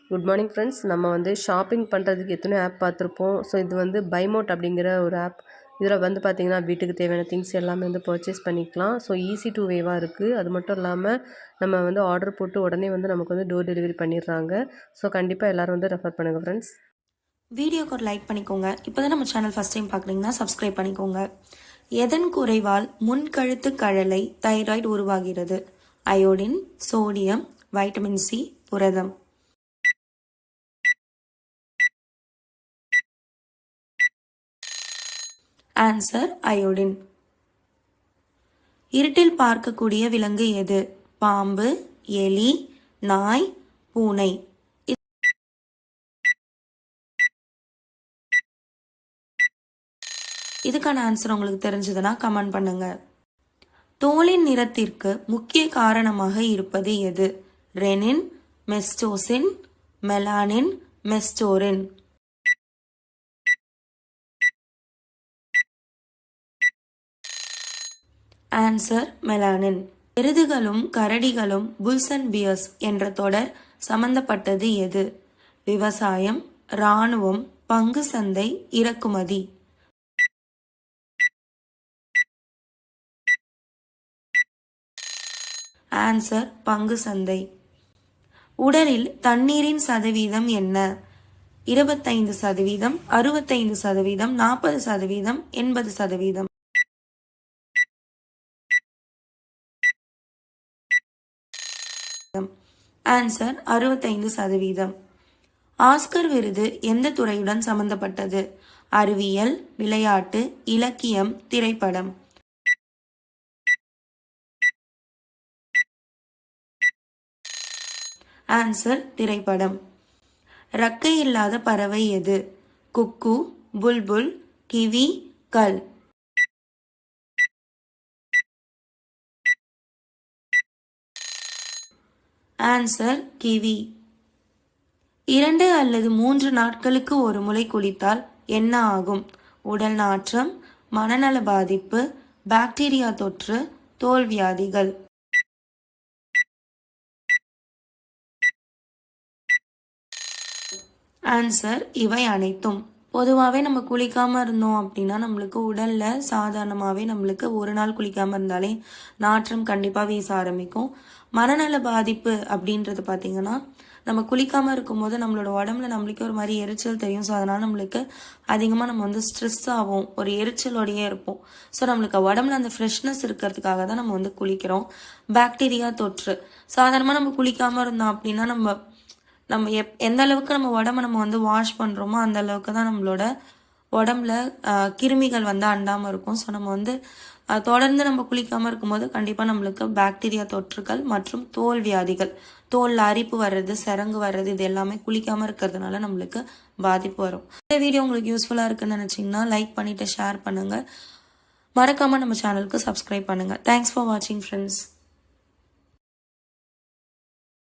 Good morning friends. நம்ம வந்து shopping பண்ணுறதுக்கு எத்தனை ஆப் பார்த்துருப்போம். ஸோ இது வந்து பைமோட் அப்படிங்கிற ஒரு ஆப். இதில் வந்து பார்த்திங்கன்னா வீட்டுக்கு தேவையான திங்ஸ் எல்லாமே வந்து பர்ச்சேஸ் பண்ணிக்கலாம். ஸோ ஈஸி டு வேவாக இருக்குது. அது மட்டும் இல்லாமல் நம்ம வந்து ஆர்டர் போட்டு உடனே வந்து நமக்கு வந்து டோர் டெலிவரி பண்ணிடுறாங்க. ஸோ கண்டிப்பாக எல்லோரும் வந்து ரெஃபர் பண்ணுங்கள் ஃப்ரெண்ட்ஸ். வீடியோக்கு ஒரு லைக் பண்ணிக்கோங்க. இப்போ தான் நம்ம சேனல் ஃபஸ்ட் டைம் பார்க்குறீங்கன்னா சப்ஸ்கிரைப் பண்ணிக்கோங்க. எதன் குறைவால் முன்கழுத்து கழலை தைராய்டு உருவாகிறது? அயோடின், சோடியம், வைட்டமின் சி, புரதம். Answer iodine. இருட்டில் பார்க்கக்கூடிய விலங்கு எது? பாம்பு, எலி, நாய், பூனை. இதுக்கான ஆன்சர் உங்களுக்கு தெரிஞ்சதுன்னா கமெண்ட் பண்ணுங்க. தோலின் நிறத்திற்கு முக்கிய காரணமாக இருப்பது எது? ரெனின், மெஸ்டோசின், மெலானின், மெஸ்டோரின். Answer melanin. எருதுகளும் கரடிகளும் புல்ஸ் அண்ட் பியர்ஸ் என்ற தொடர் சம்பந்தப்பட்டது எது? விவசாயம், இராணுவம், பங்கு சந்தை, இறக்குமதி. ஆன்சர் பங்கு சந்தை. உடலில் தண்ணீரின் சதவீதம் என்ன? 25%, 65%, 40%, 80%. ஆன்சர் 65%. ஆஸ்கர் விருது எந்த துறையுடன் சம்பந்தப்பட்டது? அறிவியல், விளையாட்டு, இலக்கியம், திரைப்படம். ஆன்சர் திரைப்படம். ரக்கை இல்லாத பறவை எது? குக்கு, புல்புல், கிவி, கல். Answer kiwi. 2 அல்லது 3 நாட்களுக்கு ஒரு முறை குளித்தால் என்ன ஆகும்? உடல் நாற்றம், மனநல பாதிப்பு, பாக்டீரியா தொற்று, தோல் வியாதிகள். ஆன்சர் இவை அனைத்தும். பொதுவாகவே நம்ம குளிக்காமல் இருந்தோம் அப்படின்னா நம்மளுக்கு உடலில் சாதாரணமாகவே நம்மளுக்கு ஒரு நாள் குளிக்காமல் இருந்தாலே நாற்றம் கண்டிப்பாக வீச ஆரம்பிக்கும். மனநல பாதிப்பு அப்படின்றது பார்த்திங்கன்னா நம்ம குளிக்காமல் இருக்கும்போது நம்மளோட உடம்புல நம்மளுக்கு ஒரு மாதிரி எரிச்சல் தெரியும். ஸோ அதனால் நம்மளுக்கு அதிகமாக நம்ம வந்து ஸ்ட்ரெஸ் ஆகும், ஒரு எரிச்சலோடையே இருப்போம். ஸோ நம்மளுக்கு உடம்புல அந்த ஃப்ரெஷ்னஸ் இருக்கிறதுக்காக தான் நம்ம வந்து குளிக்கிறோம். பாக்டீரியா தொற்று சாதாரணமாக நம்ம குளிக்காமல் இருந்தோம் அப்படின்னா நம்ம எந்த அளவுக்கு நம்ம உடம்ப நம்ம வந்து வாஷ் பண்ணுறோமோ அந்த அளவுக்கு தான் நம்மளோட உடம்புல கிருமிகள் வந்து அண்டாமல் இருக்கும். ஸோ நம்ம வந்து தொடர்ந்து நம்ம குளிக்காமல் இருக்கும்போது கண்டிப்பாக நம்மளுக்கு பாக்டீரியா தொற்றுகள் மற்றும் தோல் வியாதிகள், தோல் அரிப்பு வர்றது, சிரங்கு வர்றது, இது எல்லாமே குளிக்காமல் இருக்கிறதுனால நம்மளுக்கு பாதிப்பு வரும். இந்த வீடியோ உங்களுக்கு யூஸ்ஃபுல்லாக இருக்குன்னு நினச்சிங்கன்னா லைக் பண்ணிவிட்டு ஷேர் பண்ணுங்கள். மறக்காமல் நம்ம சேனலுக்கு சப்ஸ்கிரைப் பண்ணுங்கள். தேங்க்ஸ் ஃபார் வாட்சிங் ஃப்ரெண்ட்ஸ்.